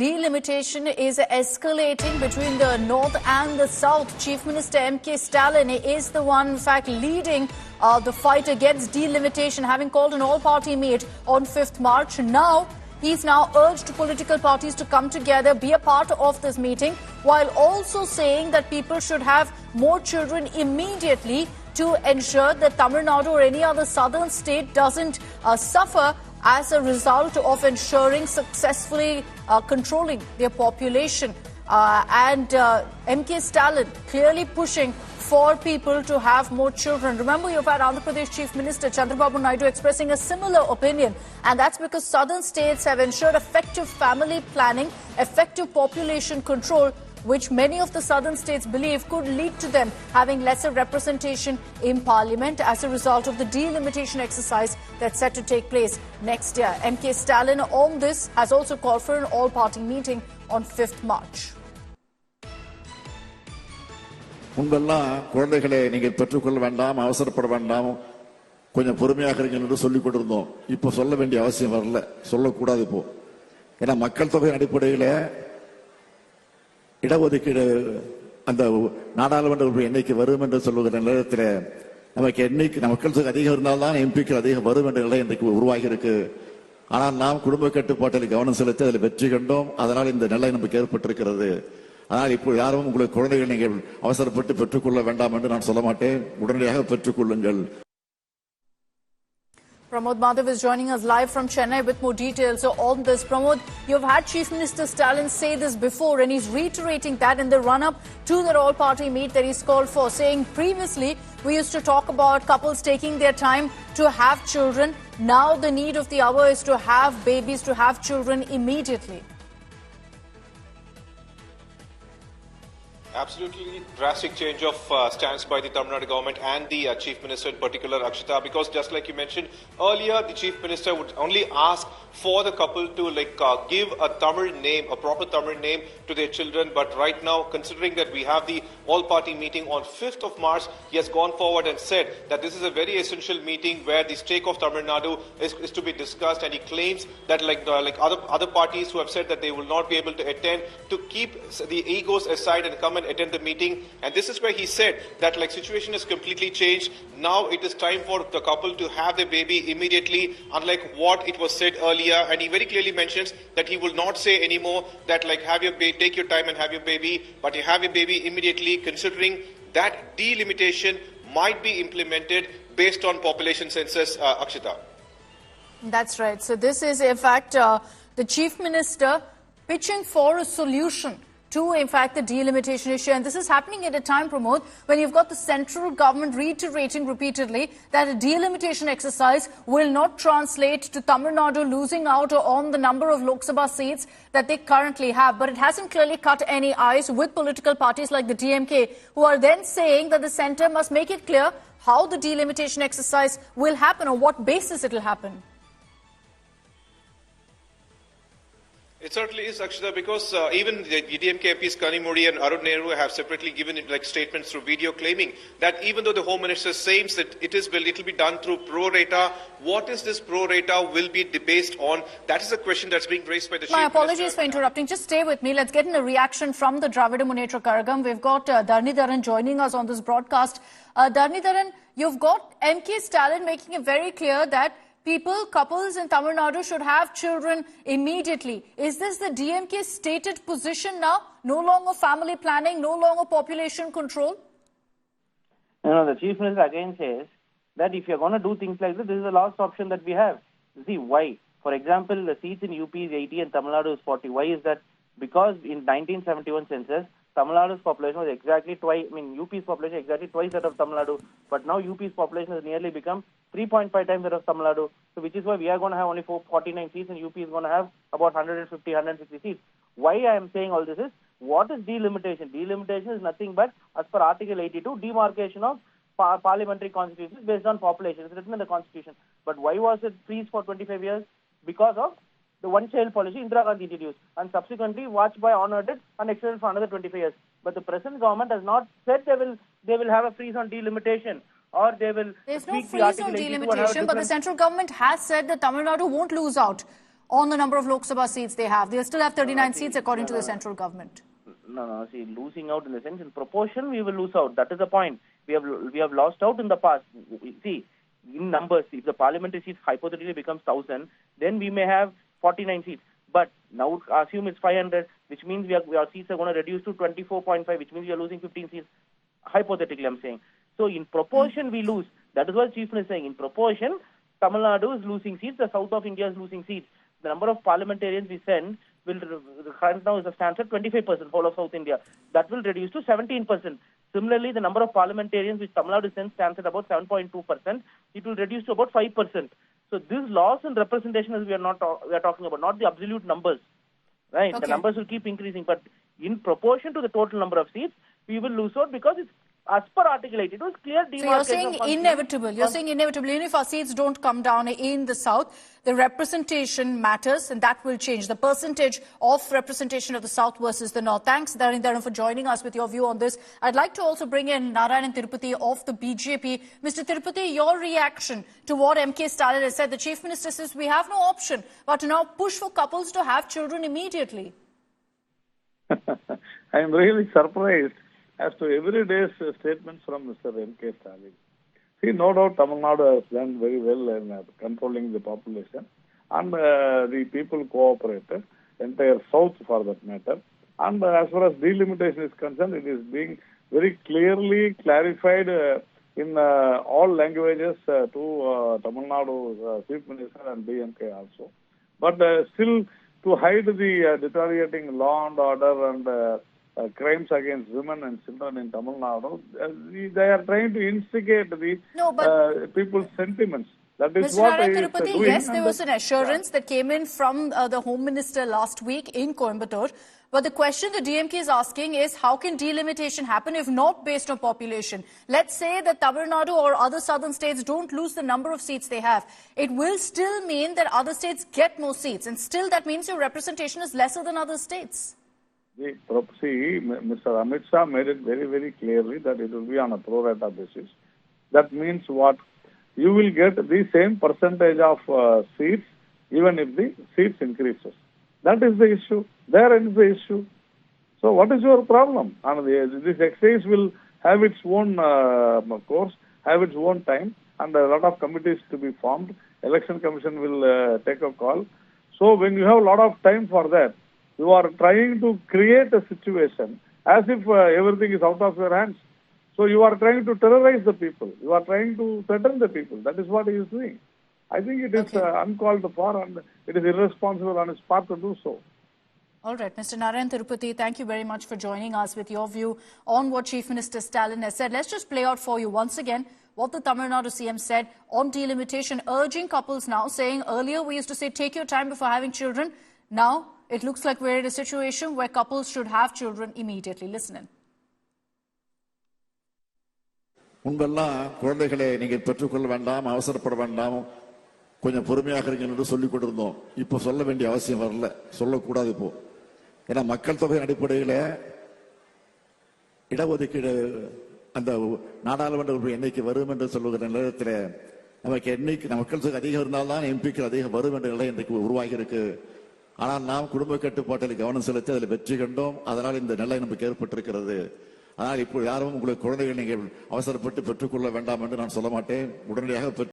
Delimitation is escalating between the north and the south. Chief Minister M.K. Stalin is the one, in fact, leading the fight against delimitation, having called an all-party meet on 5th March. He's now urged political parties to come together, be a part of this meeting, while also saying that people should have more children immediately to ensure that Tamil Nadu or any other southern state doesn't suffer as a result of ensuring successfully controlling their population. M.K. Stalin clearly pushing for people to have more children. Remember, you've had Andhra Pradesh Chief Minister Chandrababu Naidu expressing a similar opinion, and that's because southern states have ensured effective family planning, effective population control, which many of the southern states believe could lead to them having lesser representation in parliament as a result of the delimitation exercise that's set to take place next year. M.K. Stalin on this has also called for an all-party meeting on 5th March. உங்கெல்லாம் குழந்தைகளை நீங்கள் பெற்றுக்கொள்ள வேண்டாம், அவசரப்பட வேண்டாம், கொஞ்சம் பொறுமையாக இருங்கள் என்று சொல்லிக் கொண்டிருந்தோம். இப்போ சொல்ல வேண்டிய அவசியம் வரல, சொல்லக்கூடாது இப்போ. ஏன்னா மக்கள் தொகை அடிப்படையில் இடஒதுக்கீடு அந்த நாடாளுமன்ற எண்ணிக்கை வரும் என்று சொல்லுகிற நேரத்தில் நமக்கு எண்ணிக்கை மக்கள் தொகை அதிகம் இருந்தால்தான் எம்பிக்கள் அதிகம் வரும் என்ற நிலை இன்றைக்கு உருவாகி இருக்கு. ஆனால் நாம் குடும்ப கட்டுப்பாட்டில் கவனம் செலுத்தி அதில் வெற்றி கண்டோம். அதனால் இந்த நிலை நமக்கு ஏற்பட்டிருக்கிறது. ஆனால் இப்போ யாரும் உங்களுக்கு குழந்தைகள் நீங்கள் அவசரப்பட்டு பெற்றுக்கொள்ள வேண்டாம் என்று நான் சொல்ல மாட்டேன். உடனடியாக பெற்றுக்கொள்ளுங்கள். Pramod Madhav is joining us live from Chennai with more details on this. Pramod, you've had Chief Minister Stalin say this before, and he's reiterating that in the run-up to the all-party meet that he's called for, saying previously we used to talk about couples taking their time to have children. Now the need of the hour is to have babies, to have children immediately. Absolutely drastic change of stance by the Tamil Nadu government and the Chief Minister in particular, Akshita, because just like you mentioned earlier, the Chief Minister would only ask for the couple to give a Tamil name, a proper Tamil name to their children. But right now, considering that we have the all-party meeting on 5th of March, he has gone forward and said that this is a very essential meeting where the stake of Tamil Nadu is to be discussed, and he claims that other parties who have said that they will not be able to attend, to keep the egos aside and come and attend the meeting. And this is where he said that situation is completely changed. Now it is time for the couple to have their baby immediately, unlike what it was said earlier. And he very clearly mentions that he will not say anymore that take your time and have your baby, but you have your baby immediately, considering that delimitation might be implemented based on population census, Akshita. That's right. So this is, in fact, the Chief Minister pitching for a solution to, in fact, the delimitation issue. And this is happening at a time, Pramod, when you've got the central government reiterating repeatedly that a delimitation exercise will not translate to Tamil Nadu losing out on the number of Lok Sabha seats that they currently have. But it hasn't clearly cut any ice with political parties like the DMK, who are then saying that the centre must make it clear how the delimitation exercise will happen, on what basis it will happen. It certainly is, Akshita, because even the DMK MPs Kanimudi and Arun Nehru have separately given statements through video claiming that even though the Home Minister says that it will be done through pro-rata, what is this pro-rata will be based on? That is a question that's being raised by the Chief Minister. My apologies for interrupting. Just stay with me. Let's get in a reaction from the Dravida Munnetra Kazhagam. We've got Delimitation joining us on this broadcast. Delimitation, you've got M.K. Stalin making it very clear that couples in Tamil Nadu should have children immediately. Is this the DMK's stated position now? No longer family planning, no longer population control? No, the Chief Minister again says that if you're going to do things like this is the last option that we have. See, why? For example, the seats in UP is 80 and Tamil Nadu is 40. Why is that? Because in 1971 census, Tamil Nadu's population was exactly twice, UP's population exactly twice that of Tamil Nadu. But now UP's population has nearly become 3.5 times that of Tamil Nadu. So which is why we are going to have only 49 seats and UP is going to have about 150, 160 seats. Why I am saying all this is, what is delimitation? Delimitation is nothing but, as per Article 82, demarcation of parliamentary constitutions based on population. It's written in the Constitution. But why was it freeze for 25 years? Because of the one-child policy Indira Gandhi introduced, and subsequently Vajpayee honored it and extended for another 25 years. But the present government has not said they will have a freeze on delimitation, or they will. There's no freeze on delimitation, but the central government has said that Tamil Nadu won't lose out on the number of Lok Sabha seats they have. They'll still have 39 seats according to the central government. No, see, losing out in the sense, in proportion, we will lose out. That is the point. We have lost out in the past. See, in numbers, if the parliamentary seats hypothetically becomes 1,000, then we may have 49 seats. But now assume it's 500, which means our seats are going to reduce to 24.5, which means we are losing 15 seats. Hypothetically, I'm saying. So in proportion, we lose. That is what Chief Minister is saying. In proportion, Tamil Nadu is losing seats. The south of India is losing seats. The number of parliamentarians we send will current now is a stands at 25%, whole of South India. That will reduce to 17%. Similarly, the number of parliamentarians which Tamil Nadu sends stands at about 7.2%. It will reduce to about 5%. So this loss in representation is we are talking about, not the absolute numbers. Right? Okay. The numbers will keep increasing, but in proportion to the total number of seats, we will lose out because it's as per Article 8. It was clear demarcation. So you're saying inevitable. You're saying inevitable. Even if our seats don't come down in the south, the representation matters, and that will change. The percentage of representation of the south versus the north. Thanks, Dharan, for joining us with your view on this. I'd like to also bring in Narayanan Tirupati of the BJP. Mr. Tirupati, your reaction to what M.K. Stalin has said. The Chief Minister says we have no option but to now push for couples to have children immediately. I'm really surprised as to everyday's statements from Mr. M.K. Stalin. See, no doubt Tamil Nadu has done very well in controlling the population, and the people cooperated, entire south for that matter. And as far as delimitation is concerned, it is being very clearly clarified in all languages to Tamil Nadu Chief Minister and DMK also. But still, to hide the deteriorating law and order and crimes against women and children in Tamil Nadu, they are trying to instigate the people's sentiments. That is Mr. what Tirupati, doing. Yes, there was an assurance that came in from the Home Minister last week in Coimbatore. But the question the DMK is asking is, how can delimitation happen if not based on population? Let's say that Tamil Nadu or other southern states don't lose the number of seats they have. It will still mean that other states get more seats, and still that means your representation is lesser than other states. See, Mr. Amit Shah made it very, very clearly that it will be on a pro-rata basis. That means what? You will get the same percentage of seats even if the seats increases. That is the issue. There ends the issue. So what is your problem? And this exercise will have its own course, have its own time, and a lot of committees to be formed. Election Commission will take a call. So when you have a lot of time for that, you are trying to create a situation as if everything is out of your hands. So you are trying to terrorize the people. You are trying to threaten the people. That is what he is doing. I think it is uncalled for, and it is irresponsible on his part to do so. All right, Mr. Narayan Tirupati, thank you very much for joining us with your view on what Chief Minister Stalin has said. Let's just play out for you once again what the Tamil Nadu CM said on delimitation, urging couples now, saying earlier we used to say take your time before having children. Now it looks like we're in a situation where couples should have children immediately. Listen in. முன்பெல்லாம் குழந்தைகளை நீங்கள் பெற்றுக்கொள்ள வேண்டாம், அவசரப்பட வேண்டாம், கொஞ்சம் பொறுமையாக இருங்கள் என்று சொல்லிக் கொண்டிருந்தோம். இப்போ சொல்ல வேண்டிய அவசியம் வரல, சொல்லக்கூடாது இப்போ. ஏன்னா மக்கள் தொகை அடிப்படையில் இடஒதுக்கீடு அந்த நாடாளுமன்ற எண்ணிக்கை வரும் என்று சொல்லுகிற நேரத்தில் நமக்கு எண்ணிக்கை மக்கள் தொகை அதிகம் இருந்தால்தான் எம்பிக்கள் அதிகம் வரும் என்ற நிலை இன்றைக்கு உருவாகி இருக்கு. ஆனால் நாம் குடும்ப கட்டுப்பாட்டில் கவனம் செலுத்தி அதில் வெற்றி கண்டோம். அதனால் இந்த நிலை நமக்கு ஏற்பட்டிருக்கிறது. ஆனால் இப்போ யாரும் உங்களுக்கு குழந்தைகள் நீங்கள் அவசரப்பட்டு பெற்றுக்கொள்ள வேண்டாம் என்று நான் சொல்ல மாட்டேன். உடனடியாக